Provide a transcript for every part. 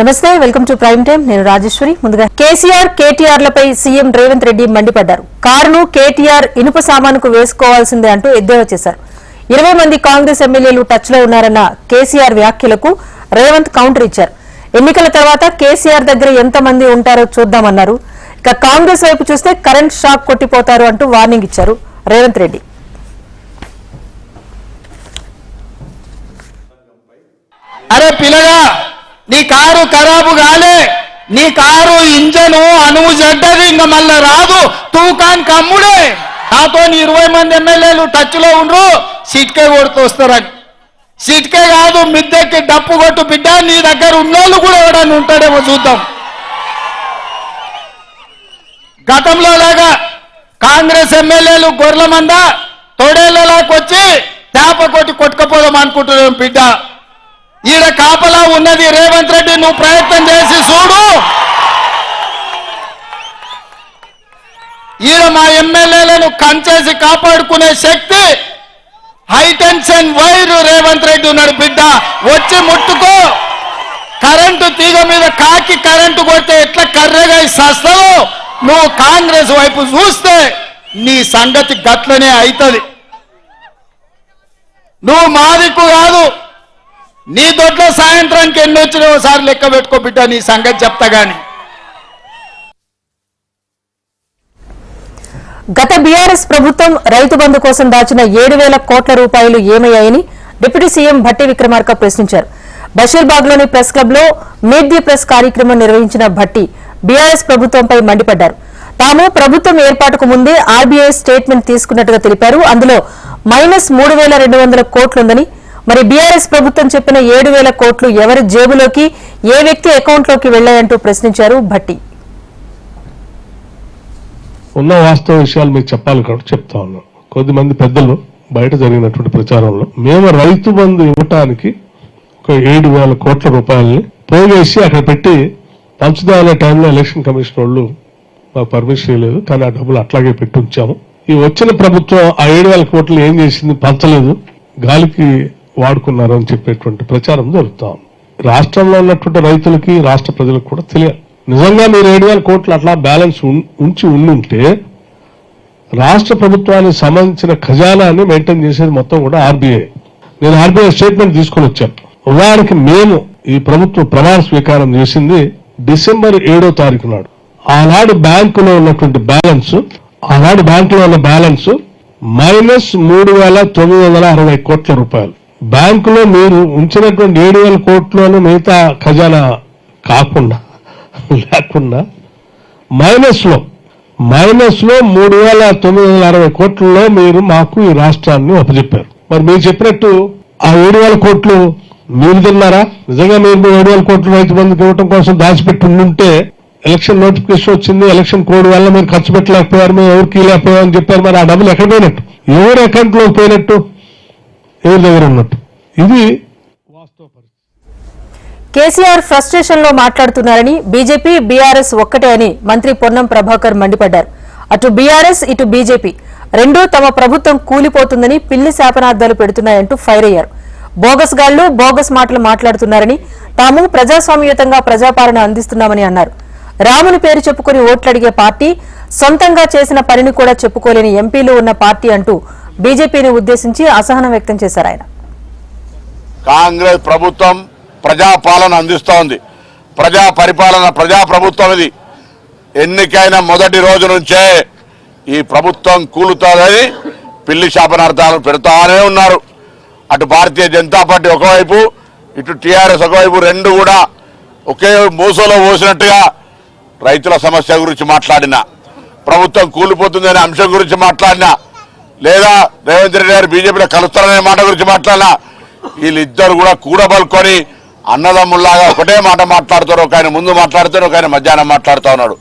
నమస్తే, welcome to prime time. నేను రాజేశ్వరి. ముందుగా కేసీఆర్ కేటీఆర్లపై సీఎం రేవంత్ రెడ్డి మండిపడ్డారు. కారును కేటీఆర్ ఇనుప సామానుకు వేసుకోవాల్సిందే అంటూ ఎద్దేవా చేశారు. 20 మంది కాంగ్రెస్ ఎమ్మెల్యేలు టచ్ లో ఉన్నారన్న కేసీఆర్ వ్యాఖ్యలకు రేవంత్ కౌంటర్ ఇచ్చారు. ఎన్నికల తర్వాత కేసీఆర్ దగ్గర ఎంతమంది ఉంటారో చూద్దామన్నారు. ఇక కాంగ్రెస్ వైపు చూస్తే కరెంట్ షాక్ కొట్టిపోతారు అంటూ వార్నింగ్ ఇచ్చారు రేవంత్ రెడ్డి. అరే పిల్లగా, నీ కారు ఖరాబు కాలే, నీ కారు ఇంజను అనువు చెడ్డది, ఇంకా మళ్ళా రాదు, తూకానికి అమ్ముడే. నాతో 20 మంది ఎమ్మెల్యేలు టచ్ లో ఉండ్రు, సిట్కే కొడుతూ వస్తారని. సిట్కే కాదు, మిద్దెక్కి డప్పు కొట్టు బిడ్డ, నీ దగ్గర ఉన్నోళ్ళు కూడా ఎవడని ఉంటాడేమో చూద్దాం. గతంలో లాగా కాంగ్రెస్ ఎమ్మెల్యేలు గొర్రెల మంద తొడేళ్లలాకి వచ్చి చేప కొట్టి కొట్టుకపోదాం అనుకుంటున్నాం బిడ్డ. ఈడ కాపలా ఉన్నది రేవంత్ రెడ్డి, నువ్వు ప్రయత్నం చేసి చూడు. ఈడ మా ఎమ్మెల్యేలను కంచేసి కాపాడుకునే శక్తి హైటెన్షన్ వైరు రేవంత్ రెడ్డి ఉన్నాడు బిడ్డ. వచ్చి ముట్టుకో. కరెంటు తీగ మీద కాకి కరెంటు కొడితే ఎట్లా కర్రెగా సస్తావు, నువ్వు కాంగ్రెస్ వైపు చూస్తే నీ సంగతి గట్లనే అవుతుంది. నువ్వు మాదిక్కు కాదు, నీ దొడ్లో సాయంత్రానికి ఎన్ని వచ్చినా ఒకసారి లెక్క పెట్టుకో బిడ్డ, నీ సంగతి చెప్తా గాని. గత బీఆర్ఎస్ ప్రభుత్వం రైతు బంధు కోసం దాచిన 7,000 కోట్ల రూపాయలు ఏమయ్యాయని డిప్యూటీ సీఎం భట్టి విక్రమార్క ప్రశ్నించారు. బషీర్బాగ్ లోని ప్రెస్ క్లబ్ లో మీట్ ది ప్రెస్ కార్యక్రమం నిర్వహించిన భట్టి బీఆర్ఎస్ ప్రభుత్వంపై మండిపడ్డారు. తాము ప్రభుత్వం ఏర్పాటుకు ముందే ఆర్బీఐ స్టేట్మెంట్ తీసుకున్నట్టుగా తెలిపారు. అందులో -3,200 కోట్లుందని, మరి బీఆర్ఎస్ ప్రభుత్వం చెప్పిన 7,000 కోట్లు ఎవరి జేబులోకి, ఏ వ్యక్తి అకౌంట్లోకి వెళ్లాయంటూ ప్రశ్నించారు భట్టి. ఉన్న వాస్తవ విషయాలు మీకు చెప్పాలి కాబట్టి చెప్తా ఉన్నాం. కొద్దిమంది పెద్దలు బయట జరిగినటువంటి ప్రచారంలో మేము రైతు బంధు ఇవ్వటానికి ఒక 7,000 కోట్ల రూపాయలని పోగేసి అక్కడ పెట్టి పంచుదానే టైంలో ఎలక్షన్ కమిషన్ వాళ్ళు మాకు పర్మిషన్ ఇవ్వలేదు, కానీ ఆ డబ్బులు అట్లాగే పెట్టి ఉంచాము. ఈ వచ్చిన ప్రభుత్వం ఆ 7,000 కోట్లు ఏం చేసింది, పంచలేదు, గాలికి వాడుకున్నారు అని చెప్పేటువంటి ప్రచారం జరుగుతాం. రాష్ట్రంలో ఉన్నటువంటి రైతులకి రాష్ట్ర ప్రజలకు కూడా తెలియాలి. నిజంగా మీరు 7,000 కోట్లు అట్లా బ్యాలెన్స్ ఉంచి ఉండుంటే రాష్ట్ర ప్రభుత్వానికి సంబంధించిన ఖజానాన్ని మెయింటైన్ చేసేది మొత్తం కూడా ఆర్బీఐ. నేను ఆర్బీఐ స్టేట్మెంట్ తీసుకొని వచ్చాను. ఉదాహరణకి మేము ఈ ప్రభుత్వం ప్రమాణ స్వీకారం చేసింది డిసెంబర్ 7వ తారీఖు నాడు. ఆనాడు బ్యాంకులో ఉన్నటువంటి బ్యాలెన్స్, ఆనాడు బ్యాంకులో ఉన్న బ్యాలెన్స్ -3,960 కోట్ల రూపాయలు. బ్యాంకులో మీరు ఉంచినటువంటి 7,000 కోట్లను మిగతా ఖజానా కాకుండా లేకుండా మైనస్ లో 3,960 కోట్లలో మీరు మాకు ఈ రాష్ట్రాన్ని అప్పచెప్పారు. మరి మీరు చెప్పినట్టు ఆ 7,000 కోట్లు మీరు తిన్నారా? నిజంగా మీరు 7,000 కోట్లు రైతు బంధుకు ఇవ్వడం కోసం దాచిపెట్టి ఉంటే ఎలక్షన్ నోటిఫికేషన్ వచ్చింది, ఎలక్షన్ కోడ్ వల్ల మీరు ఖర్చు పెట్టలేకపోయారు, మేము ఎవరికి లేకపోయాం అని చెప్పారు. మరి ఆ డబ్బులు ఎక్కడ పోయినట్టు, ఎవరి అకౌంట్ లోకి పోయినట్టు, ఎవరి దగ్గర ఉన్నట్టు? ఇది వాస్తవ పరిస్థితి. కేసీఆర్ ఫ్రస్ట్రేషన్ లో మాట్లాడుతున్నారని, బీజేపీ బీఆర్ఎస్ ఒక్కటే అని మంత్రి పొన్నం ప్రభాకర్ మండిపడ్డారు. అటు బీఆర్ఎస్ ఇటు బీజేపీ రెండూ తమ ప్రభుత్వం కూలిపోతుందని పిల్లి శాపనార్థాలు పెడుతున్నాయంటూ ఫైర్ అయ్యారు. బోగస్ గాళ్లు బోగస్ మాటలు మాట్లాడుతున్నారని, తాము ప్రజాస్వామ్యయుతంగా ప్రజాపాలన అందిస్తున్నామని అన్నారు. రాముని పేరు చెప్పుకుని ఓట్లడిగే పార్టీ, సొంతంగా చేసిన పనిని కూడా చెప్పుకోలేని ఎంపీలు ఉన్న పార్టీ అంటూ బీజేపీని ఉద్దేశించి అసహనం వ్యక్తం చేశారు ఆయన. కాంగ్రెస్ ప్రభుత్వం ప్రజాపాలన అందిస్తోంది, ప్రజా పరిపాలన, ప్రజా ప్రభుత్వం. ఇది ఎన్నికైన మొదటి రోజు నుంచే ఈ ప్రభుత్వం కూలుతుందని పిల్లి శాపనార్థాలు పెడతానే ఉన్నారు. అటు భారతీయ జనతా పార్టీ ఒకవైపు, ఇటు టీఆర్ఎస్ ఒకవైపు, రెండు కూడా ఒకే మూసలో పోసినట్టుగా రైతుల సమస్య గురించి మాట్లాడినా, ప్రభుత్వం కూలిపోతుందనే అంశం గురించి మాట్లాడినా, లేదా రేవంత్ రెడ్డి గారు బీజేపీలో కలుస్తారనే మాట గురించి మాట్లాడినా, వీళ్ళిద్దరు కూడా కూడబలుకొని అన్నదమ్ముల్లాగా ఒకటే మాట మాట్లాడుతారు. ఒక ఆయన ముందు మాట్లాడుతారు, ఒక ఆయన మధ్యాహ్నం మాట్లాడుతూ ఉన్నాడు.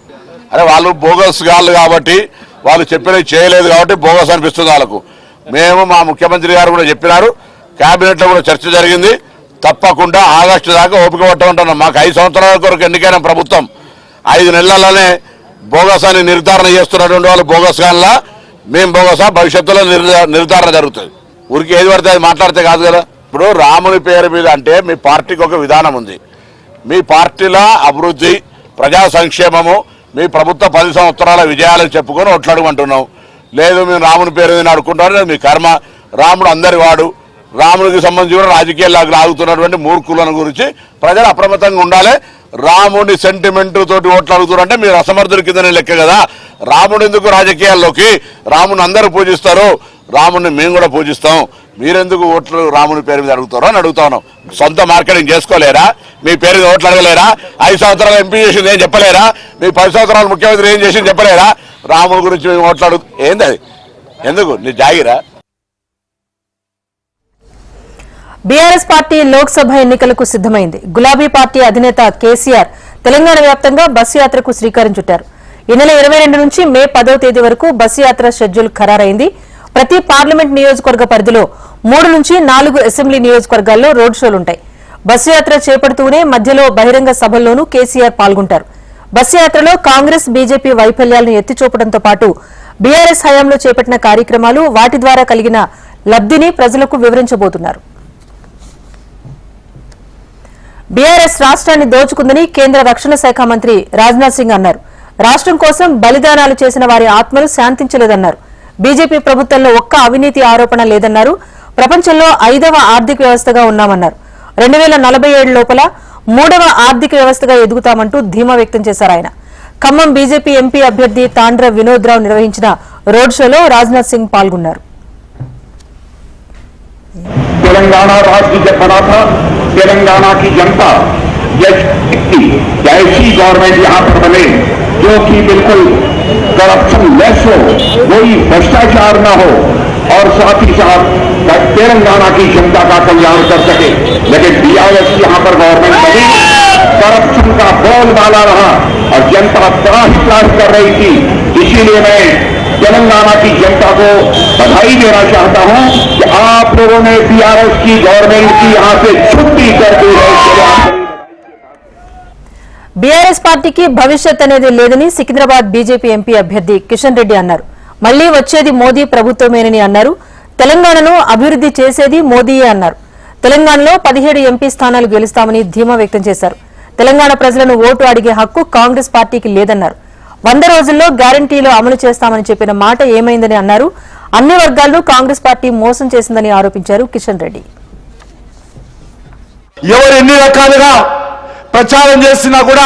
అరే వాళ్ళు బోగస్ గాళ్ళు కాబట్టి, వాళ్ళు చెప్పినవి చేయలేదు కాబట్టి బోగస్ అనిపిస్తుంది వాళ్ళకు. మేము మా ముఖ్యమంత్రి గారు కూడా చెప్పినారు, కేబినెట్ లో కూడా చర్చ జరిగింది, తప్పకుండా ఆగస్టు దాకా ఓపిక పట్టమంటున్నాం. మాకు 5 సంవత్సరాల వరకు ఎన్నికైన ప్రభుత్వం 5 నెలలనే బోగస్ అని నిర్ధారణ చేస్తున్నటువంటి వాళ్ళు బోగస్ గాన్లా, మేము బోగసా, భవిష్యత్తులో నిర్ధారణ జరుగుతుంది. ఊరికి ఏది పడితే అది మాట్లాడితే కాదు కదా. ఇప్పుడు రాముని పేరు మీద అంటే మీ పార్టీకి ఒక విధానం ఉంది, మీ పార్టీల అభివృద్ధి, ప్రజా సంక్షేమము, మీ ప్రభుత్వ 10 సంవత్సరాల విజయాలను చెప్పుకొని ఓట్లాడమంటున్నాం. లేదు మేము రాముని పేరు మీద అడుకుంటాం, మీ కర్మ. రాముడు అందరి వాడు. రాముడికి సంబంధించి కూడా రాజకీయాలకు లాగుతున్నటువంటి మూర్ఖులను గురించి ప్రజలు అప్రమత్తంగా ఉండాలి. రాముడి సెంటిమెంట్ తోటి ఓట్లు అడుగుతున్నారంటే మీరు అసమర్థుల కిందనే లెక్క కదా. రాముడు ఎందుకు రాజకీయాల్లోకి? రాముని అందరూ పూజిస్తారు, రాముడిని మేము కూడా పూజిస్తాం. మీరెందుకు ఓట్లు రాముని పేరు మీద అడుగుతారో అని అడుగుతాను. సొంత మార్కెటింగ్ చేసుకోలేరా? మీ పేరు మీద ఓట్లు అడగలేరా? 5 సంవత్సరాలు ఎంపీ చేసింది ఏం చెప్పలేరా? మీ 10 సంవత్సరాలు ముఖ్యమంత్రి ఏం చేసింది చెప్పలేరా? రాముడి గురించి మేము ఓట్లు అడుగు ఏంది అది? ఎందుకు నీ జాగిరా? బీఆర్ఎస్ పార్టీ లోక్సభ ఎన్నికలకు సిద్దమైంది. గులాబీ పార్టీ అధినేత కేసీఆర్ తెలంగాణ వ్యాప్తంగా బస్సు యాత్రకు శ్రీకారం చుట్టారు. ఈ నెల 22 నుంచి మే 10వ తేదీ వరకు బస్సు యాత్ర షెడ్యూల్ ఖరారైంది. ప్రతి పార్లమెంట్ నియోజకవర్గ పరిధిలో 3 నుంచి 4 అసెంబ్లీ నియోజకవర్గాల్లో రోడ్ షోలుంటాయి. బస్సు యాత్ర చేపడుతూనే మధ్యలో బహిరంగ సభల్లోనూ కేసీఆర్ పాల్గొంటారు. బస్సు యాత్రలో కాంగ్రెస్, బీజేపీ వైఫల్యాలను ఎత్తిచూపడంతో పాటు బీఆర్ఎస్ హయాంలో చేపట్టిన కార్యక్రమాలు, వాటి ద్వారా కలిగిన లబ్ధిని ప్రజలకు వివరించబోతున్నారు. బీఆర్ఎస్ రాష్ట్రాన్ని దోచుకుందని కేంద్ర రక్షణ శాఖ మంత్రి రాజ్నాథ్ సింగ్ అన్నారు. రాష్ట్రం కోసం బలిదానాలు చేసిన వారి ఆత్మలు శాంతించలేదన్నారు. బీజేపీ ప్రభుత్వంలో ఒక్క అవినీతి ఆరోపణ లేదన్నారు. ప్రపంచంలో 5వ ఆర్థిక వ్యవస్థగా ఉన్నామన్నారు. 2047 లోపల 3వ ఆర్థిక వ్యవస్థగా ఎదుగుతామంటూ ధీమా వ్యక్తం చేశారు ఆయన. ఖమ్మం బీజేపీ ఎంపీ అభ్యర్థి తాండ్ర వినోద్ రావు నిర్వహించిన రోడ్ షోలో రాజ్నాథ్ సింగ్ పాల్గొన్నారు. तेलंगाना राज्य जब बना था, तेलंगाना की जनता ऐसी गवर्नमेंट यहाँ पर बने जो कि बिल्कुल करप्शन लेस हो, कोई भ्रष्टाचार न हो और साथ ही साथ तेलंगाना की जनता का कल्याण कर सके. लेकिन बीआरएस यहाँ पर गवर्नमेंट बनी, करप्शन का बोलबाला रहा और जनता त्राही कर रही थी. इसीलिए मैं तेलंगाना की जनता को बधाई देना चाहता हूं कि आप लोगों ने बीआरएस की गवर्नमेंट की यहां से छुट्टी कर दी है. బీఆర్ఎస్ పార్టీకి భవిష్యత్ అనేది లేదని సికింద్రాబాద్ బీజేపీ ఎంపీ అభ్యర్థి కిషన్ రెడ్డి అన్నారు. మళ్లీ వచ్చేది మోదీ ప్రభుత్వమేనని అన్నారు. తెలంగాణను అభివృద్ధి చేసేది మోదీయే అన్నారు. తెలంగాణలో 17 ఎంపీ స్థానాలు గెలుస్తామని ధీమా వ్యక్తం చేశారు. తెలంగాణ ప్రజలను ఓటు అడిగే హక్కు కాంగ్రెస్ పార్టీకి లేదన్నారు. 100 రోజుల్లో గ్యారంటీలు అమలు చేస్తామని చెప్పిన మాట ఏమైందని అన్నారు. అన్ని వర్గాలను కాంగ్రెస్ పార్టీ మోసం చేసిందని ఆరోపించారు కిషన్ రెడ్డి. ఎవరు ఎన్ని రకాలుగా ప్రచారం చేసినా కూడా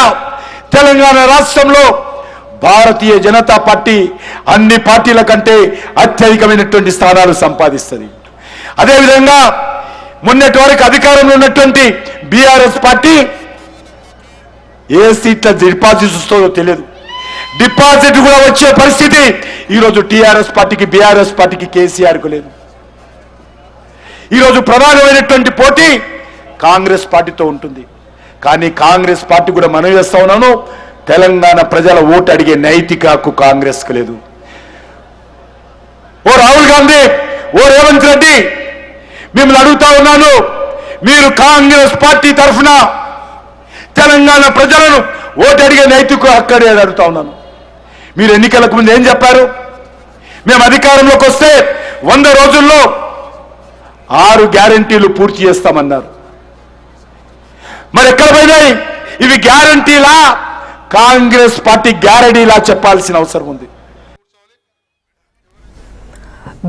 తెలంగాణ రాష్ట్రంలో భారతీయ జనతా పార్టీ అన్ని పార్టీల కంటే అత్యధికమైనటువంటి స్థానాలు సంపాదిస్తుంది. అదేవిధంగా మొన్నటి వరకు అధికారంలో ఉన్నటువంటి బీఆర్ఎస్ పార్టీ ఏ సీట్ల డిపాజిట్ వస్తుందో తెలియదు. డిపాజిట్ కూడా వచ్చే పరిస్థితి ఈరోజు టీఆర్ఎస్ పార్టీకి, బీఆర్ఎస్ పార్టీకి, కేసీఆర్కు లేదు. ఈరోజు ప్రధానమైనటువంటి పోటీ కాంగ్రెస్ పార్టీతో ఉంటుంది. కానీ కాంగ్రెస్ పార్టీ కూడా మనవి చేస్తా ఉన్నాను, తెలంగాణ ప్రజల ఓటు అడిగే నైతిక హక్కు కాంగ్రెస్కు లేదు. ఓ రాహుల్ గాంధీ, ఓ రేవంత్ రెడ్డి, మిమ్మల్ని అడుగుతా ఉన్నాను, మీరు కాంగ్రెస్ పార్టీ తరఫున తెలంగాణ ప్రజలను ఓటు అడిగే నైతిక హక్కు అని అడుగుతా ఉన్నాను. మీరు ఎన్నికలకు ముందు ఏం చెప్పారు? మేము అధికారంలోకి వస్తే 100 రోజుల్లో 6 గ్యారంటీలు పూర్తి చేస్తామన్నారు. మరి ఎక్కడ పోయినాయి ఇవి? గ్యారంటీలా, కాంగ్రెస్ పార్టీ గ్యారంటీలా చెప్పాల్సిన అవసరం ఉంది.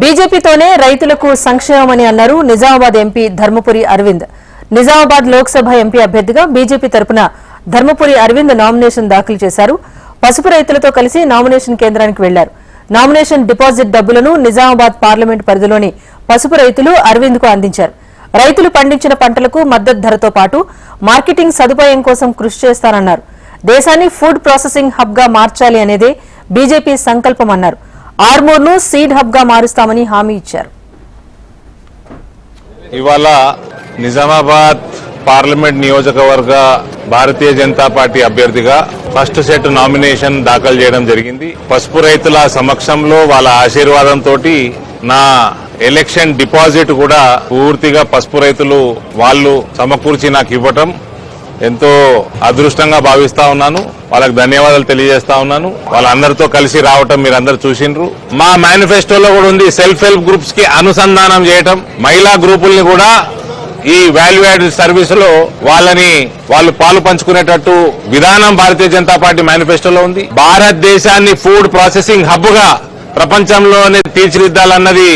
బీజేపీతోనే రైతులకు సంక్షేమమని అన్నారు నిజామాబాద్ ఎంపీ ధర్మపురి అరవింద్. నిజామాబాద్ లోక్సభ ఎంపీ అభ్యర్థిగా బీజేపీ తరపున ధర్మపురి అరవింద్ నామినేషన్ దాఖలు చేశారు. పసుపు రైతులతో కలిసి నామినేషన్ కేంద్రానికి వెళ్లారు. నామినేషన్ డిపాజిట్ డబ్బులను నిజామాబాద్ పార్లమెంట్ పరిధిలోని పసుపు రైతులు అరవింద్ కు అందించారు. రైతులు పండించిన పంటలకు మద్దతు ధరతో పాటు మార్కెటింగ్ సదుపాయం కోసం కృషి చేస్తానన్నారు. దేశాన్ని ఫుడ్ ప్రాసెసింగ్ హబ్ గా మార్చాలి అనేదే బీజేపీ సంకల్పమన్నారు. ఆర్మూర్ను సీడ్ హబ్ గా మారుస్తామని హామీ ఇచ్చారు. ఇవాళ నిజామాబాద్ పార్లమెంట్ నియోజకవర్గ భారతీయ జనతా పార్టీ అభ్యర్థిగా ఫస్ట్ సెట్ నామినేషన్ దాఖలు చేయడం జరిగింది. పసుపు రైతుల సమక్షంలో వాళ్ళ ఆశీర్వాదంతో నా ఎలక్షన్ డిపాజిట్ కూడా పూర్తిగా పసుపు రైతులు వాళ్ళు సమకూర్చి నాకు ఇవ్వటం ఎంతో అదృష్టంగా భావిస్తా ఉన్నాను. వాళ్ళకి ధన్యవాదాలు తెలియజేస్తా ఉన్నాను. వాళ్ళందరితో కలిసి రావటం మీరందరూ చూసిండ్రు. మా మేనిఫెస్టోలో కూడా ఉంది సెల్ఫ్ హెల్ప్ గ్రూప్స్ కి అనుసంధానం చేయటం, మహిళా గ్రూపుల్ని కూడా ఈ వాల్యూ యాడెడ్ సర్వీస్ లో వాళ్ళు పాలు పంచుకునేటట్టు విధానం భారతీయ జనతా పార్టీ మేనిఫెస్టోలో ఉంది. భారతదేశాన్ని ఫుడ్ ప్రాసెసింగ్ హబ్ గా ప్రపంచంలోనే తీర్చిదిద్దాలన్నది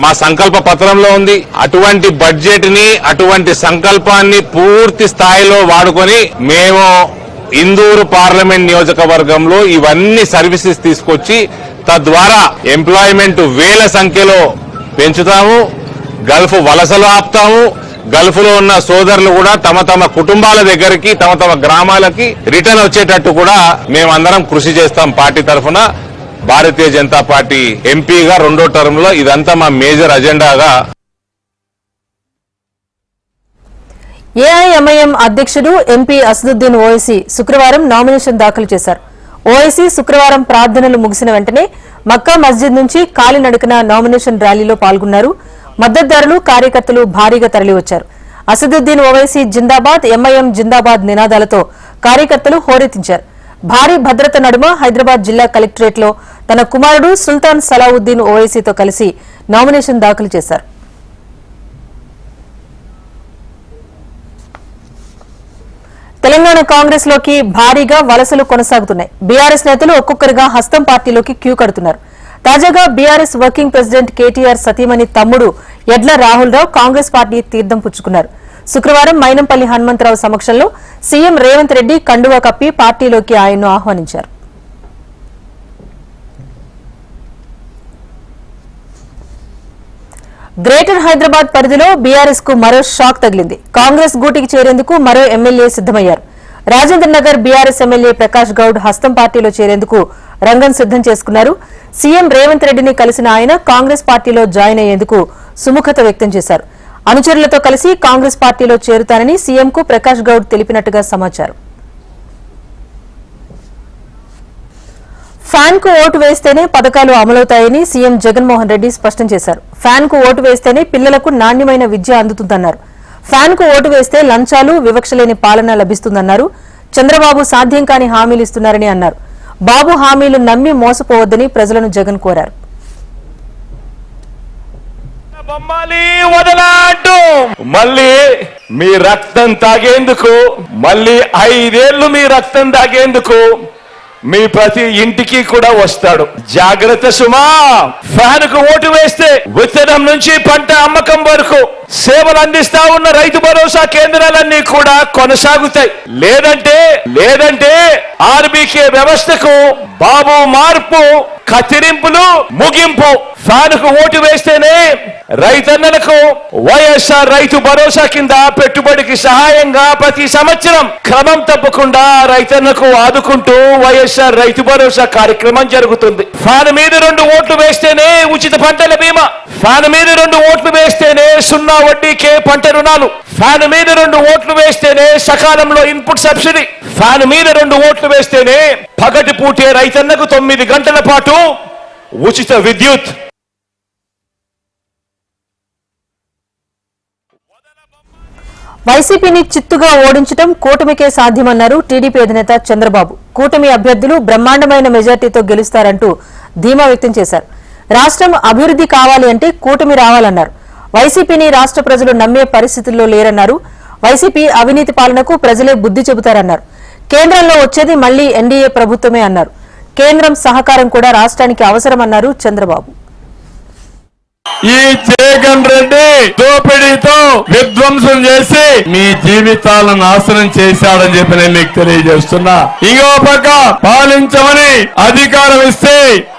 మా సంకల్ప పత్రంలో ఉంది. అటువంటి బడ్జెట్ ని, అటువంటి సంకల్పాన్ని పూర్తి స్థాయిలో వాడుకొని మేము ఇందూరు పార్లమెంట్ నియోజకవర్గంలో ఇవన్నీ సర్వీసెస్ తీసుకొచ్చి తద్వారా ఎంప్లాయ్మెంట్ వేల సంఖ్యలో పెంచుతాము. గల్ఫ్ వలసలు ఆపుతాము. గల్ఫ్ లో ఉన్న సోదరులు కూడా తమ తమ కుటుంబాల దగ్గరికి, తమ తమ గ్రామాలకి రిటర్న్ వచ్చేటట్టు కూడా మేమందరం కృషి చేస్తాం. పార్టీ తరఫున భారతీయ జనతా పార్టీ ఎంపీగా 2వ టర్మ్ లో ఇదంతా మా మేజర్ అజెండాగా. ఏఐఎంఐఎం అధ్యక్షుడు ఎంపీ అసదుద్దీన్ ఓవైసీ శుక్రవారం నామినేషన్ దాఖలు చేశారు. ఓవైసీ శుక్రవారం ప్రార్థనలు ముగిసిన వెంటనే మక్కా మస్జిద్ నుంచి కాలినడకన నామినేషన్ ర్యాలీలో పాల్గొన్నారు. మద్దతుదారులు, కార్యకర్తలు భారీగా తరలివచ్చారు. అసదుద్దీన్ ఓవైసీ జిందాబాద్, ఎంఐఎం జిందాబాద్ నినాదాలతో కార్యకర్తలు హోరెత్తించారు. భారీ భద్రత నడుమ హైదరాబాద్ జిల్లా కలెక్టరేట్ లో తన కుమారుడు సుల్తాన్ సలావుద్దీన్ ఓవైసీతో కలిసి నామినేషన్ దాఖలు చేశారు. తెలంగాణ కాంగ్రెస్ లోకి భారీగా వలసలు కొనసాగుతున్నాయి. బీఆర్ఎస్ నేతలు ఒక్కొక్కరుగా హస్తం పార్టీలోకి క్యూ కడుతున్నారు. తాజాగా బీఆర్ఎస్ వర్కింగ్ ప్రెసిడెంట్ కేటీఆర్ సతీమణి తమ్ముడు యడ్ల రాహుల్ రావు కాంగ్రెస్ పార్టీ తీర్థం పుచ్చుకున్నారు. శుక్రవారం మైనంపల్లి హనుమంతరావు సమక్షంలో సీఎం రేవంత్ రెడ్డి కండువా కప్పి పార్టీలోకి ఆయన్ను ఆహ్వానించారు. గ్రేటర్ హైదరాబాద్ పరిధిలో బీఆర్ఎస్ కు మరో షాక్ తగిలింది. కాంగ్రెస్ గూటికి చేరేందుకు మరో ఎమ్మెల్యే సిద్దమయ్యారు. రాజేంద్ర నగర్ బీఆర్ఎస్ ఎమ్మెల్యే ప్రకాష్ గౌడ్ హస్తం పార్టీలో చేరేందుకు రంగం సిద్దం చేసుకున్నారు. సీఎం రేవంత్ రెడ్డిని కలిసిన ఆయన కాంగ్రెస్ పార్టీలో జాయిన్ అయ్యేందుకు సుముఖత వ్యక్తం చేశారు. అనుచరులతో కలిసి కాంగ్రెస్ పార్టీలో చేరుతానని సీఎంకు ప్రకాష్ గౌడ్ తెలిపినట్టుగా సమాచారం. ఫ్యాన్ కు ఓటు వేస్తేనే పథకాలు అమలవుతాయని సీఎం జగన్మోహన్ రెడ్డి స్పష్టం చేశారు. ఫ్యాన్ కు ఓటు వేస్తేనే పిల్లలకు నాణ్యమైన విద్య అందుతుందన్నారు. ఫ్యాన్ కు ఓటు వేస్తే లంచాలు, వివక్షలేని పాలన లభిస్తుందన్నారు. చంద్రబాబు సాధ్యం కాని హామీలు ఇస్తున్నారని అన్నారు. బాబు హామీలు నమ్మి మోసపోవద్దని ప్రజలను జగన్ కోరారు. మళ్ళీ మీ రక్తం తాగేందుకు, మళ్ళీ 5 ఏళ్లు మీ రక్తం తాగేందుకు మీ ప్రతి ఇంటికి కూడా వస్తాడు. జాగ్రత్త సుమా. ఫ్యాన్ కు ఓటు వేస్తే విత్తనం నుంచి పంట అమ్మకం వరకు సేవలు అందిస్తా ఉన్న రైతు భరోసా కేంద్రాలన్నీ కూడా కొనసాగుతాయి. లేదంటే ఆర్బీకే వ్యవస్థకు బాబు మార్పు, కత్తిరింపులు, ముగింపు. ఫ్యాన్ కు ఓటు వేస్తేనే రైతన్నలకు వైఎస్ఆర్ రైతు భరోసా కింద పెట్టుబడికి సహాయంగా ప్రతి సంవత్సరం క్రమం తప్పకుండా రైతన్నకు ఆదుకుంటూ వైఎస్ఆర్ రైతు భరోసా కార్యక్రమం జరుగుతుంది. ఫ్యాన్ మీద 2 ఓట్లు వేస్తేనే ఉచిత పంటల బీమా. ఫ్యాన్ మీద 2 ఓట్లు వేస్తేనే 0 వడ్డీకే పంట రుణాలు. ఫ్యాన్ మీద 2 ఓట్లు వేస్తేనే సకాలంలో ఇన్పుట్ సబ్సిడీ. ఫ్యాన్ మీద 2 ఓట్లు వేస్తేనే పగటి పూటే రైతన్నకు 9 గంటల పాటు ఉచిత విద్యుత్. వైసీపీని చిత్తుగా ఓడించడం కూటమికే సాధ్యమన్నారు టీడీపీ అధినేత చంద్రబాబు. కూటమి అభ్యర్థులు బ్రహ్మాండమైన మెజార్టీతో గెలుస్తారంటూ ధీమా వ్యక్తం చేశారు. రాష్ట్రం అభివృద్ధి కావాలి అంటే కూటమి రావాలన్నారు. వైసీపీని రాష్ట్ర ప్రజలు నమ్మే పరిస్థితుల్లో లేరన్నారు. వైసీపీ అవినీతి పాలనకు ప్రజలే బుద్ధి చెబుతారన్నారు. కేంద్రంలో వచ్చేది మళ్లీ ఎన్డీఏ ప్రభుత్వమే అన్నారు. కేంద్రం సహకారం కూడా రాష్ట్రానికి అవసరమన్నారు చంద్రబాబు. ఈ జగన్ రెడ్డి దోపిడీతో విధ్వంసం చేసి మీ జీవితాలను నాశనం చేశాడని చెప్పి నేను మీకు తెలియజేస్తున్నా. ఇంకో పక్క పాలించమని అధికారం ఇస్తే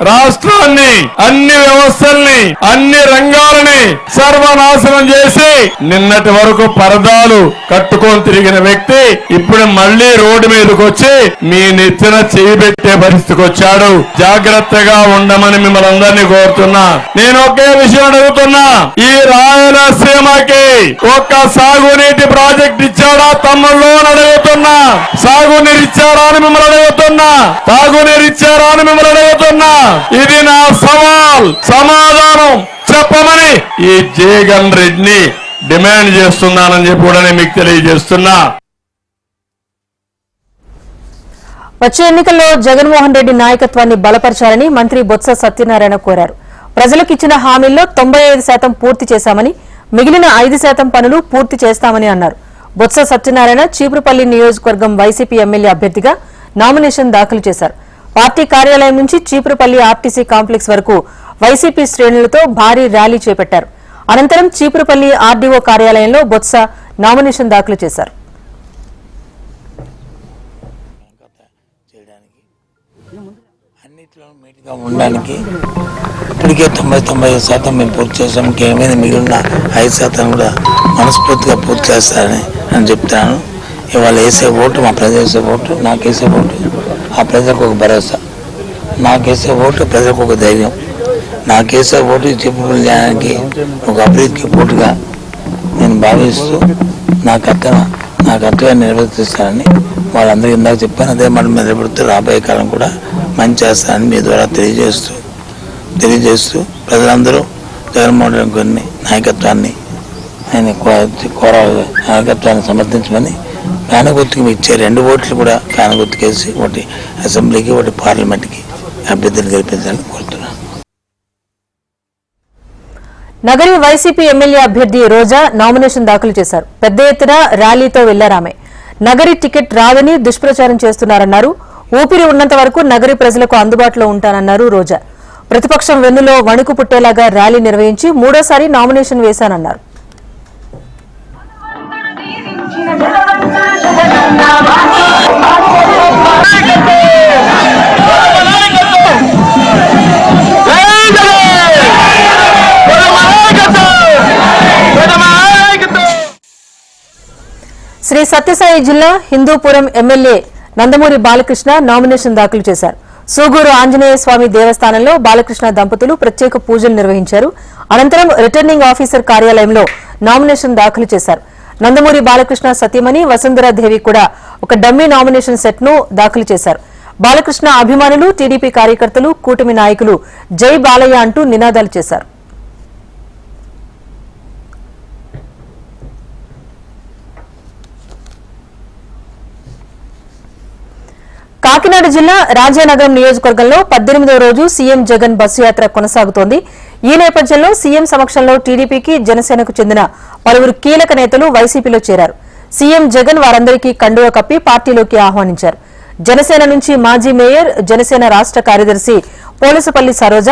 రాష్ట్రాన్ని, అన్ని వ్యవస్థల్ని, అన్ని రంగాలని సర్వనాశనం చేసి నిన్నటి వరకు పరదాలు కట్టుకొని తిరిగిన వ్యక్తి ఇప్పుడు మళ్లీ రోడ్డు మీదకి వచ్చి మీ నెత్తిన చేయి పెట్టే పరిస్థితికి వచ్చాడు. జాగ్రత్తగా ఉండమని మిమ్మల్ని అందరినీ కోరుతున్నా. నేను ఒకే విషయం అడుగుతున్నా, ఈ రాయలసీమకి ఒక్క సాగునీటి ప్రాజెక్ట్ ఇచ్చాడా తమ్ముళ్ళు అని అడుగుతున్నా. సాగునీరు ఇచ్చారా అని మిమ్మల్ని అడుగుతున్నా. తాగునీరు ఇచ్చారా అని మిమ్మల్ని అడుగుతున్నా. ఇది నా సవాల్. సమాధానం చెప్పమని ఈ జగన్ రెడ్డిని డిమాండ్ చేస్తున్నానని చెప్పి కూడా నేను మీకు తెలియజేస్తున్నా. వచ్చే ఎన్నికల్లో జగన్మోహన్ రెడ్డి నాయకత్వాన్ని బలపరచాలని మంత్రి బొత్స సత్యనారాయణ కోరారు. ప్రజలకు ఇచ్చిన హామీల్లో 95% పూర్తి చేశామని, మిగిలిన 5% పనులు పూర్తి చేస్తామని అన్నారు. బొత్స సత్యనారాయణ చీపురుపల్లి నియోజకవర్గం వైసీపీ ఎమ్మెల్యే అభ్యర్థిగా నామినేషన్ దాఖలు చేశారు. పార్టీ కార్యాలయం నుంచి చీపురుపల్లి ఆర్టీసీ కాంప్లెక్స్ వరకు వైసీపీ శ్రేణులతో భారీ ర్యాలీ చేపట్టారు. అనంతరం చీపురుపల్లి ఆర్డీఓ కార్యాలయంలో బొత్స నామినేషన్ దాఖలు చేశారు. అన్నిట్లో మీటిగా ఉండడానికి ఇప్పటికే 90% మేము పూర్తి చేసాం. ఇంకేమైనా మిగిలిన 5% కూడా మనస్ఫూర్తిగా పూర్తి చేస్తారని చెప్తాను. ఇవాళ వేసే ఓటు మా ప్రజలు వేసే ఓటు, నాకు వేసే ఓటు ఆ ప్రజలకు ఒక భరోసా, నాకు వేసే ఓటు ప్రజలకు ఒక ధైర్యం, నాకు వేసే ఓటు చీపురుపల్లి జనానికి ఒక అభివృద్ధికి పోటుగా నేను భావిస్తూ నా కర్తవ్యాన్ని నిర్వర్తిస్తానని వాళ్ళందరికీ ఇందాక చెప్పాను. అదే మాట మీద నిలబడుతూ రాబోయే కాలం కూడా మంచి చేస్తానని మీ ద్వారా తెలియజేస్తూ ప్రజలందరూ జగన్మోహన్ రెడ్డి గారిని నాయకత్వాన్ని నాయకత్వాన్ని సమర్థించమని ఫ్యాన్ గుర్తుకి ఇచ్చే 2 ఓట్లు కూడా ఫ్యాన్ గుర్తుకేసి ఒకటి అసెంబ్లీకి ఒకటి పార్లమెంట్కి అభ్యర్థులు గెలిపించాలని కోరుతున్నాను. నగరి వైసీపీ ఎమ్మెల్యే అభ్యర్థి రోజా నామినేషన్ దాఖలు చేశారు. పెద్ద ఎత్తున ర్యాలీతో వెళ్లారామె. నగరి టికెట్ రాదని దుష్ప్రచారం చేస్తున్నారన్నారు. ఊపిరి ఉన్నంత వరకు నగరి ప్రజలకు అందుబాటులో ఉంటానన్నారు రోజా. ప్రతిపక్షం వెన్నులో వణుకు పుట్టేలాగా ర్యాలీ నిర్వహించి 3వ నామినేషన్ వేశానన్నారు. శ్రీ సత్యసాయి జిల్లా హిందూపురం ఎమ్మెల్యే నందమూరి బాలకృష్ణ నామినేషన్ దాఖలు చేశారు. సూగూరు ఆంజనేయ స్వామి దేవస్థానంలో బాలకృష్ణ దంపతులు ప్రత్యేక పూజలు నిర్వహించారు. అనంతరం రిటర్నింగ్ ఆఫీసర్ కార్యాలయంలో నామినేషన్ దాఖలు చేశారు. నందమూరి బాలకృష్ణ సతీమణి వసుంధరాదేవి కూడా ఒక డమ్మీ నామినేషన్ సెట్ ను దాఖలు చేశారు. బాలకృష్ణ అభిమానులు, టీడీపీ కార్యకర్తలు, కూటమి నాయకులు జై బాలయ్య అంటూ నినాదాలు చేశారు. కాకినాడ జిల్లా రాజానగరం నియోజకవర్గంలో 18వ రోజు సీఎం జగన్ బస్సు యాత్ర కొనసాగుతోంది. ఈ నేపథ్యంలో సీఎం సమక్షంలో టీడీపీకి, జనసేనకు చెందిన పలువురు కీలక నేతలు వైసీపీలో చేరారు. సీఎం జగన్ వారందరికీ కండువా కప్పి పార్టీలోకి ఆహ్వానించారు. జనసేన నుంచి మాజీ మేయర్, జనసేన రాష్ట్ర కార్యదర్శి పోలసపల్లి సరోజ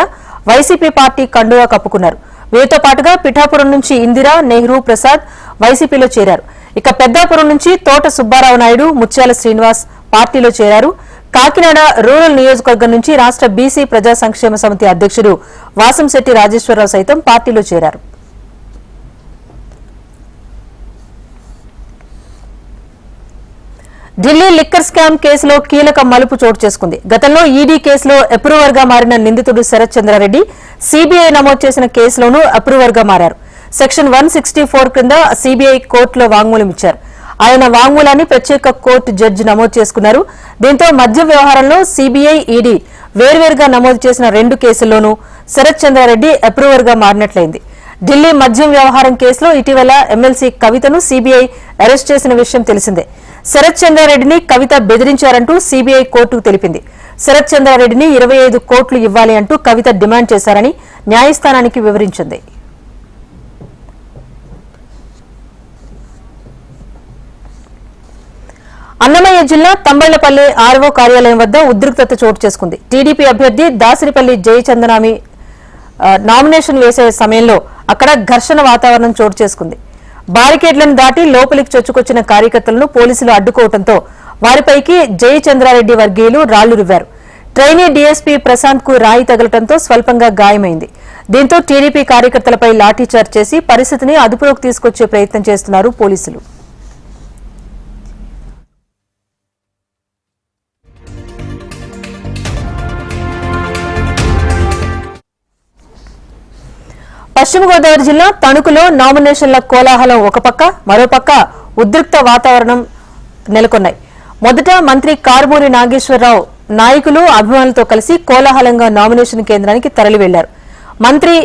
వైసీపీ పార్టీ కండువా కప్పుకున్నారు. వీరితో పాటుగా పిఠాపురం నుంచి ఇందిరా, నెహ్రూ ప్రసాద్ వైసీపీలో చేరారు. ఇక పెద్దాపురం నుంచి తోట సుబ్బారావు నాయుడు, ముత్యాల శ్రీనివాస్ పార్టీలో చేరారు. కాకినాడ రూరల్ నియోజకవర్గం నుంచి రాష్ట్ర బీసీ ప్రజా సంక్షేమ సమితి అధ్యక్షుడు వాసంశెట్టి రాజేశ్వరరావు సైతం పార్టీలో చేరారు. ఢిల్లీ లిక్కర్ స్కామ్ కేసులో కీలక మలుపు చోటు చేసుకుంది. గతంలో ఈడీ కేసులో అప్రూవర్ గా మారిన నిందితుడు శరత్ చంద్రారెడ్డి సీబీఐ నమోదు చేసిన కేసులోనూ అప్రూవర్ గా మారారు. సెక్షన్ 164 కింద సీబీఐ కోర్టులో వాంగ్మూలం ఇచ్చారు. ఆయన వాంగ్మూలాన్ని ప్రత్యేక కోర్టు జడ్జి నమోదు చేసుకున్నారు. దీంతో మద్యం వ్యవహారంలో సీబీఐ, ఈడీ వేర్వేరుగా నమోదు చేసిన 2 కేసుల్లోనూ శరత్ చంద్రారెడ్డి అప్రూవర్ గా మారినట్లయింది. ఢిల్లీ మద్యం వ్యవహారం కేసులో ఇటీవల ఎమ్మెల్సీ కవితను సీబీఐ అరెస్ట్ చేసిన విషయం తెలిసిందే. శరత్ చంద్రారెడ్డిని కవిత బెదిరించారంటూ సీబీఐ కోర్టుకు తెలిపింది. శరత్ చంద్రారెడ్డిని 25 కోట్లు ఇవ్వాలి అంటూ కవిత డిమాండ్ చేశారని న్యాయస్థానానికి వివరించింది. అన్నమయ్య జిల్లా తంబళ్లపల్లి ఆర్ఓ కార్యాలయం వద్ద ఉద్రిక్తత చోటు చేసుకుంది. టీడీపీ అభ్యర్థి దాసరిపల్లి జయచందనామి నామినేషన్ వేసే సమయంలో అక్కడ ఘర్షణ వాతావరణం చోటు చేసుకుంది. బారికేడ్లను దాటి లోపలికి చొచ్చుకొచ్చిన కార్యకర్తలను పోలీసులు అడ్డుకోవడంతో వారిపైకి జయచంద్రారెడ్డి వర్గీయులు రాళ్లు రువ్వారు. ట్రైనీ డీఎస్పీ ప్రశాంత్ కు రాయి తగలటంతో స్వల్పంగా గాయమైంది. దీంతో టీడీపీ కార్యకర్తలపై లాఠీచార్జ్ చేసి పరిస్థితిని అదుపులోకి తీసుకొచ్చే ప్రయత్నం చేస్తున్నారు పోలీసులు. పశ్చిమ గోదావరి జిల్లా తణుకులో నామినేషన్ల కోలాహలం ఒక పక్క, మరోపక్క ఉద్రిక్త వాతావరణం నెలకొన్నాయి. మొదట మంత్రి కారుమూరి నాగేశ్వరరావు నాయకులు, అభిమానులతో కలిసి కోలాహలంగా నామినేషన్ కేంద్రానికి తరలి వెళ్లారు. మంత్రి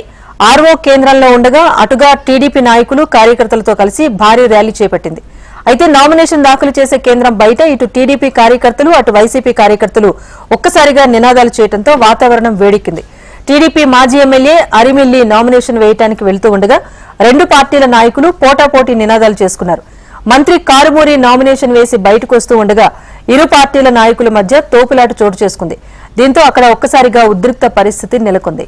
ఆర్ఓ కేంద్రంలో ఉండగా అటుగా టీడీపీ నాయకులు, కార్యకర్తలతో కలిసి భారీ ర్యాలీ చేపట్టింది. అయితే నామినేషన్ దాఖలు చేసే కేంద్రం బయట ఇటు టీడీపీ కార్యకర్తలు, అటు వైసీపీ కార్యకర్తలు ఒక్కసారిగా నినాదాలు చేయడంతో వాతావరణం వేడెక్కింది. టీడీపీ మాజీ ఎమ్మెల్యే అరిమిల్లి నామినేషన్ వేయడానికి వెళ్తూ ఉండగా రెండు పార్టీల నాయకులు పోటాపోటీ నినాదాలు చేసుకున్నారు. మంత్రి కారుమూరి నామినేషన్ వేసి బయటకు వస్తూ ఉండగా ఇరు పార్టీల నాయకుల మధ్య తోపులాట చోటు చేసుకుంది. దీంతో అక్కడ ఒక్కసారిగా ఉద్రిక్త పరిస్థితి నెలకొంది.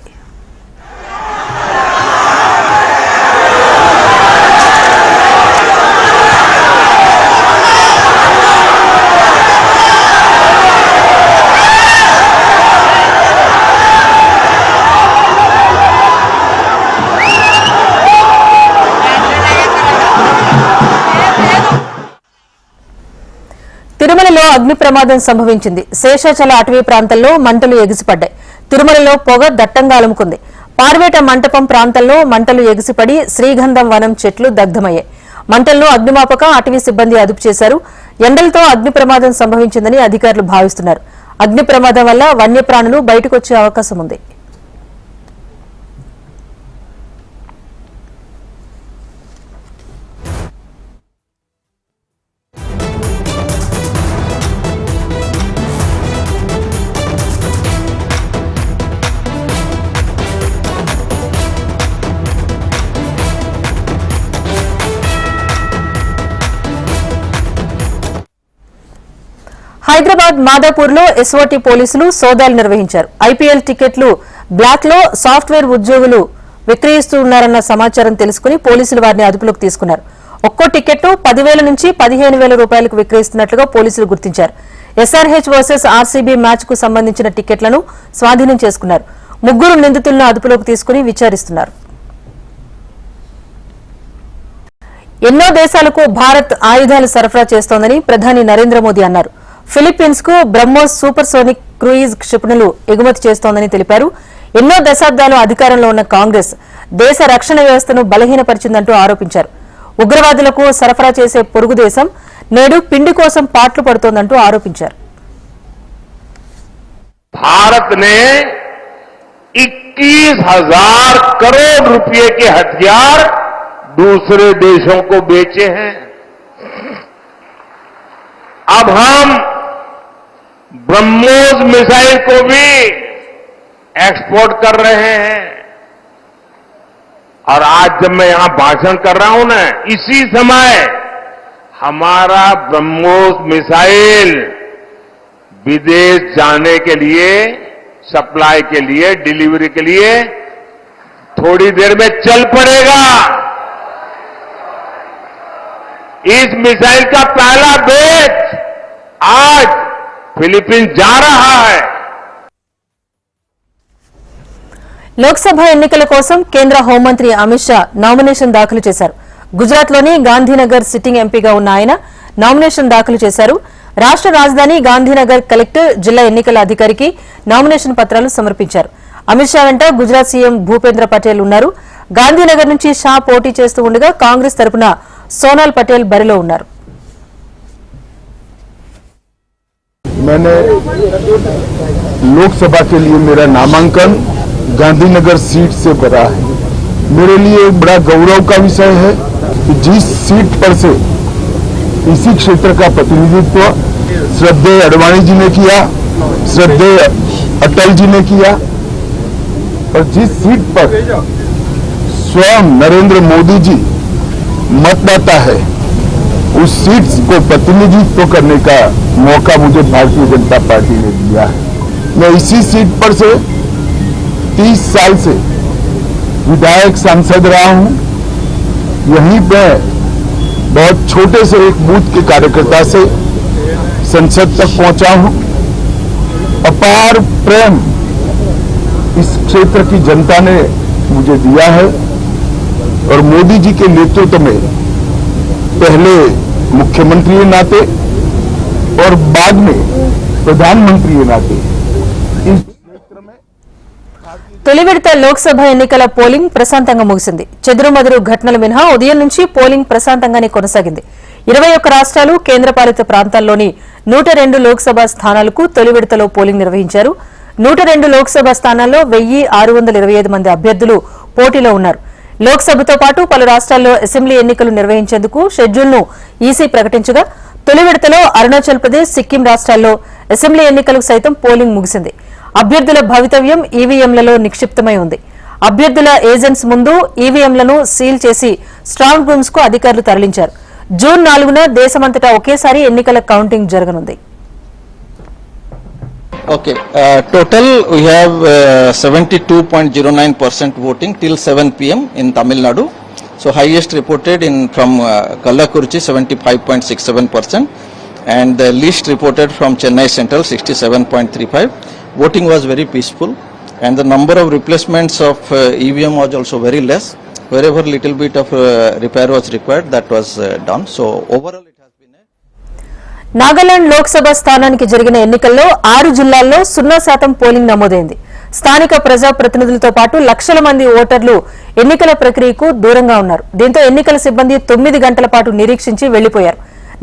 తిరుమలలో అగ్ని ప్రమాదం సంభవించింది. శేషాచల అటవీ ప్రాంతంలో మంటలు ఎగిసిపడ్డాయి. తిరుమలలో పొగ దట్టంగా అలుముకుంది. పార్వేట మంటపం ప్రాంతంలో మంటలు ఎగిసిపడి శ్రీగంధం వనం చెట్లు దగ్ధమయ్యాయి. మంటలను అగ్నిమాపక అటవీ సిబ్బంది అదుపు చేశారు. ఎండలతో అగ్ని ప్రమాదం సంభవించిందని అధికారులు భావిస్తున్నారు. అగ్ని ప్రమాదం వల్ల వన్యప్రాణులు బయటకొచ్చే అవకాశం ఉంది. హైదరాబాద్ మాదాపూర్ లో ఎస్ఓటీ పోలీసులు సోదాలు నిర్వహించారు. ఐపీఎల్ టికెట్లు బ్లాక్ లో సాఫ్ట్వేర్ ఉద్యోగులు విక్రయిస్తున్నారన్న సమాచారం తెలుసుకుని పోలీసులు వారిని అదుపులోకి తీసుకున్నారు. ఒక్కో టికెట్ 10,000 నుంచి 15,000 రూపాయలకు విక్రయిస్తున్నట్లుగా పోలీసులు గుర్తించారు. ఎస్ఆర్హెచ్ వర్సెస్ ఆర్సీబీ మ్యాచ్ కు సంబంధించిన టికెట్లను స్వాధీనం చేసుకున్నారు. ముగ్గురు నిందితులను అదుపులోకి తీసుకుని విచారిస్తున్నారు. ఎన్నో దేశాలకు భారత్ ఆయుధాలు సరఫరా చేస్తోందని ప్రధాని నరేంద్ర మోదీ అన్నారు. ఫిలిప్పీన్స్ కు బ్రహ్మోస్ సూపర్ సోనిక్ క్రూయిజ్ క్షిపణులు ఎగుమతి చేస్తోందని తెలిపారు. ఎన్నో దశాబ్దాలు అధికారంలో ఉన్న కాంగ్రెస్ దేశ రక్షణ వ్యవస్థను బలహీనపరిచిందంటూ ఆరోపించారు. ఉగ్రవాదులకు సరఫరా చేసే పొరుగు దేశం నేడు పిండి కోసం పాట్లు పడుతోందంటూ ఆరోపించారు. भारत ने 21,000 करोड़ रुपए के हथियार दूसरे देशों को बेचे हैं. अब हम ब्रह्मोस मिसाइल को भी एक्सपोर्ट कर रहे हैं. और आज जब मैं यहां भाषण कर रहा हूं ना, इसी समय हमारा ब्रह्मोस मिसाइल विदेश जाने के लिए, सप्लाई के लिए, डिलीवरी के लिए थोड़ी देर में चल पड़ेगा. इस मिसाइल का पहला बैच आज फिलीपींस जा रहा है. లోక్సభ ఎన్నికల కోసం కేంద్ర హోంమంత్రి అమిత్ షా నామినేషన్ దాఖలు చేశారు. గుజరాత్లోని గాంధీనగర్ సిట్టింగ్ ఎంపీగా ఉన్న ఆయన నామినేషన్ దాఖలు చేశారు. రాష్ట్ర రాజధాని గాంధీనగర్ కలెక్టర్ జిల్లా ఎన్నికల అధికారికి నామినేషన్ పత్రాలు సమర్పించారు. అమిత్ షా వెంట గుజరాత్ సీఎం భూపేంద్ర పటేల్ ఉన్నారు. గాంధీనగర్ నుంచి షా పోటీ చేస్తూ ఉండగా కాంగ్రెస్ తరపున సోనాల్ పటేల్ బరిలో ఉన్నారు. मैंने लोकसभा के लिए मेरा नामांकन गांधीनगर सीट से भरा है. मेरे लिए एक बड़ा गौरव का विषय है कि जिस सीट पर से इसी क्षेत्र का प्रतिनिधित्व श्रद्धेय अडवाणी जी ने किया, श्रद्धेय अटल जी ने किया, और जिस सीट पर स्वयं नरेंद्र मोदी जी मतदाता है, उस सीट को प्रतिनिधित्व करने का मौका मुझे भारतीय जनता पार्टी ने दिया है. मैं इसी सीट पर से 30 साल से विधायक सांसद रहा हूं. यहीं पे बहुत छोटे से एक बूथ के कार्यकर्ता से संसद तक पहुंचा हूं. अपार प्रेम इस क्षेत्र की जनता ने मुझे दिया है और मोदी जी के नेतृत्व में पहले मुख्यमंत्री के नाते और बाद में प्रधानमंत्री के नाते इस क्षेत्र में తొలి విడత లోక్సభ ఎన్నికల పోలింగ్ ప్రశాంతంగా ముగిసింది. చెదురుమదురు ఘటనలు మినహా ఉదయం నుంచి పోలింగ్ ప్రశాంతంగానే కొనసాగింది. 21 రాష్ట్రాలు కేంద్రపాలిత ప్రాంతాల్లోని 102 లోక్సభ స్థానాలకు తొలి విడతలో పోలింగ్ నిర్వహించారు. 102 లోక్సభ స్థానాల్లో 1,625 మంది అభ్యర్థులు పోటీలో ఉన్నారు. లోక్సభతో పాటు పలు రాష్ట్రాల్లో అసెంబ్లీ ఎన్నికలు నిర్వహించేందుకు షెడ్యూల్ను ఈసీ ప్రకటించగా తొలి విడతలో అరుణాచల్ ప్రదేశ్, సిక్కిం రాష్ట్రాల్లో అసెంబ్లీ ఎన్నికలకు సైతం పోలింగ్ ముగిసింది. అభ్యర్థుల భవితవ్యం ఈవీఎంలలో నిక్షిప్తమై ఉంది. అభ్యర్థుల ఏజెంట్స్ ముందు ఈవీఎంలను సీల్ చేసి స్ట్రాంగ్ రూమ్స్ కు అధికారులు తరలించారు. జూన్ 4న దేశమంతటా ఒకేసారి ఎన్నికల కౌంటింగ్ జరగనుంది. Okay, total we have 72.09% voting till 7 p.m. in Tamil Nadu. So highest reported from Kallakurichi 75.67% and the least reported from Chennai Central 67.35%. Voting was very peaceful and the number of replacements of EVM was also very less. Wherever little bit of repair was required, that was done. So overall it has been Nagaland Lok Sabha స్థానానికి జరిగిన ఎన్నికల్లో 6 జిల్లాల్లో 0% polling నమోదైంది. స్థానిక ప్రజాప్రతినిధులతో పాటు లక్షల మంది ఓటర్లు ఎన్నికల ప్రక్రియకు దూరంగా ఉన్నారు. దీంతో ఎన్నికల సిబ్బంది 9 గంటల పాటు నిరీక్షించి వెళ్లిపోయారు.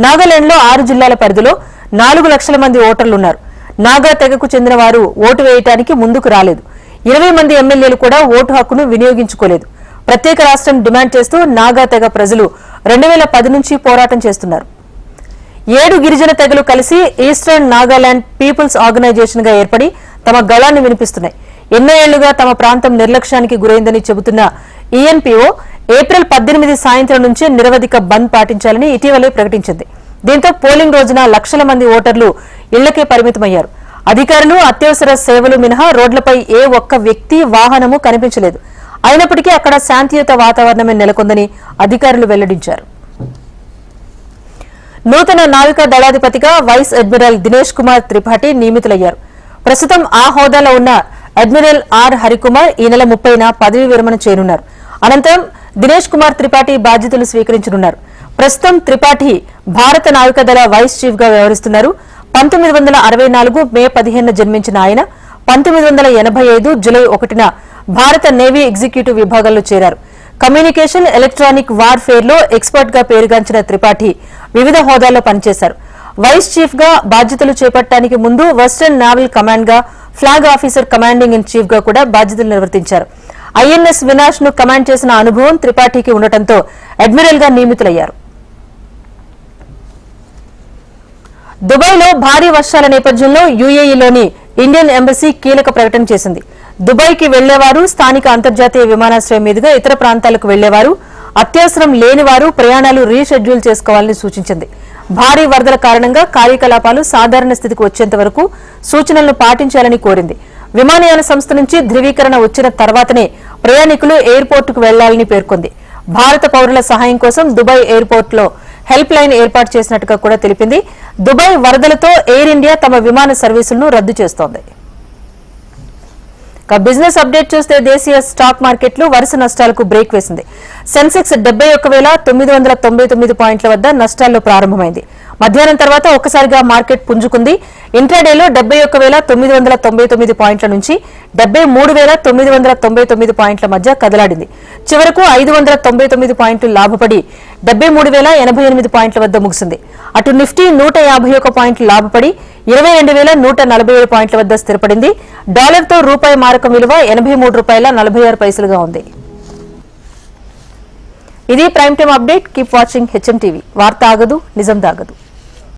నాగాలాండ్లో 6 జిల్లాల పరిధిలో 4 లక్షల మంది ఓటర్లున్నారు. నాగా తెగకు చెందిన వారు ఓటు వేయడానికి ముందుకు రాలేదు. 20 మంది ఎమ్మెల్యేలు కూడా ఓటు హక్కును వినియోగించుకోలేదు. ప్రత్యేక రాష్ట్రం డిమాండ్ చేస్తూ నాగా తెగ ప్రజలు 2010 నుంచి పోరాటం చేస్తున్నారు. 7 గిరిజన తెగలు కలిసి ఈస్టర్న్ నాగాలాండ్ పీపుల్స్ ఆర్గనైజేషన్ గా ఏర్పడి తమ గళాన్ని వినిపిస్తున్నాయి. ఎన్నో ఏళ్లుగా తమ ప్రాంతం నిర్లక్ష్యానికి గురైందని చెబుతున్న ఈఎన్పీఓ ఏప్రిల్ 18 సాయంత్రం నుంచి నిరవధిక బంద్ పాటించాలని ఇటీవలే ప్రకటించింది. దీంతో పోలింగ్ రోజున లక్షల మంది ఓటర్లు ఇళ్లకే పరిమితమయ్యారు. అధికారులు అత్యవసర సేవలు మినహా రోడ్లపై ఏ ఒక్క వ్యక్తి వాహనము కనిపించలేదు. అయినప్పటికీ అక్కడ శాంతియుత వాతావరణమే నెలకొందని అధికారులు వెల్లడించారు. నూతన నావికా దళాధిపతిగా వైస్ అడ్మిరల్ దినేష్ కుమార్ త్రిపాఠి నియమితులయ్యారు. ప్రస్తుతం ఆ హోదాలో ఉన్న అడ్మిరల్ ఆర్ హరికుమార్ ఈ నెల 30న పదవీ విరమణ చేయనున్నారు. అనంతరం దినేష్ కుమార్ త్రిపాఠి బాధ్యతలు స్వీకరించనున్నారు. ప్రస్తుతం త్రిపాఠి భారత నావికాదళ వైస్ చీఫ్ గా వ్యవహరిస్తున్నారు. 1964 మే 15న జన్మించిన ఆయన 1985 జూలై 1న భారత నేవీ ఎగ్జిక్యూటివ్ విభాగంలో చేరారు. కమ్యూనికేషన్, ఎలక్ట్రానిక్ వార్ఫేర్ లో ఎక్స్పర్ట్ గా పేరుగాంచిన త్రిపాఠి వివిధ హోదాల్లో పనిచేశారు. వైస్ చీఫ్ గా బాధ్యతలు చేపట్టడానికి ముందు వెస్టర్న్ నావల్ కమాండ్ గా flag officer commanding in chief గా కూడా బాధ్యతలు నిర్వర్తించారు. ఐఎన్ఎస్ వినాష్ ను కమాండ్ చేసిన అనుభవం త్రిపాఠికి ఉండటంతో అడ్మిరల్ గా నియమితులయ్యారు. దుబాయ్లో భారీ వర్షాల నేపథ్యంలో యూఏఈలోని ఇండియన్ ఎంబసీ కీలక ప్రకటన చేసింది. దుబాయ్కి వెళ్లేవారు, స్థానిక అంతర్జాతీయ విమానాశ్రయం మీదుగా ఇతర ప్రాంతాలకు వెళ్లేవారు, అత్యవసరం లేనివారు ప్రయాణాలు రీషెడ్యూల్ చేసుకోవాలని సూచించింది. భారీ వరదల కారణంగా కార్యకలాపాలు సాధారణ స్థితికి వచ్చేంత వరకు సూచనలను పాటించాలని కోరింది. విమానయాన సంస్థ నుంచి ధృవీకరణ వచ్చిన తర్వాతనే ప్రయాణికులు ఎయిర్పోర్టుకు వెళ్లాలని పేర్కొంది. భారత పౌరుల సహాయం కోసం దుబాయ్ ఎయిర్పోర్టులో హెల్ప్ లైన్ ఏర్పాటు చేసినట్టుగా కూడా తెలిపింది. దుబాయ్ వరదలతో ఎయిర్ ఇండియా తమ విమాన సర్వీసులను రద్దు చేస్తోంది. బిజినెస్ అప్డేట్ చూస్తే దేశీయ స్టాక్ మార్కెట్లు వరుస నష్టాలకు బ్రేక్ వేసింది. సెన్సెక్స్ 71,999 పాయింట్ల వద్ద నష్టాల్లో ప్రారంభమైంది. మధ్యాహ్నం తర్వాత ఒక్కసారిగా మార్కెట్ పుంజుకుంది. ఇంట్రాడేలో 71,999 పాయింట్ల నుంచి 73,999 పాయింట్ల మధ్య కదలాడింది. చివరకు 599 పాయింట్లు లాభపడి 73,088 పాయింట్ల వద్ద ముగిసింది. అటు నిఫ్టీ 151 పాయింట్లు లాభపడి 22,147 పాయింట్ల వద్ద స్థిరపడింది. డాలర్తో రూపాయి మారకం విలువ ₹83.46గా ఉంది. ఇది prime time update. Keep watching HM TV. వార్త ఆగదు, నిజం దాగదు.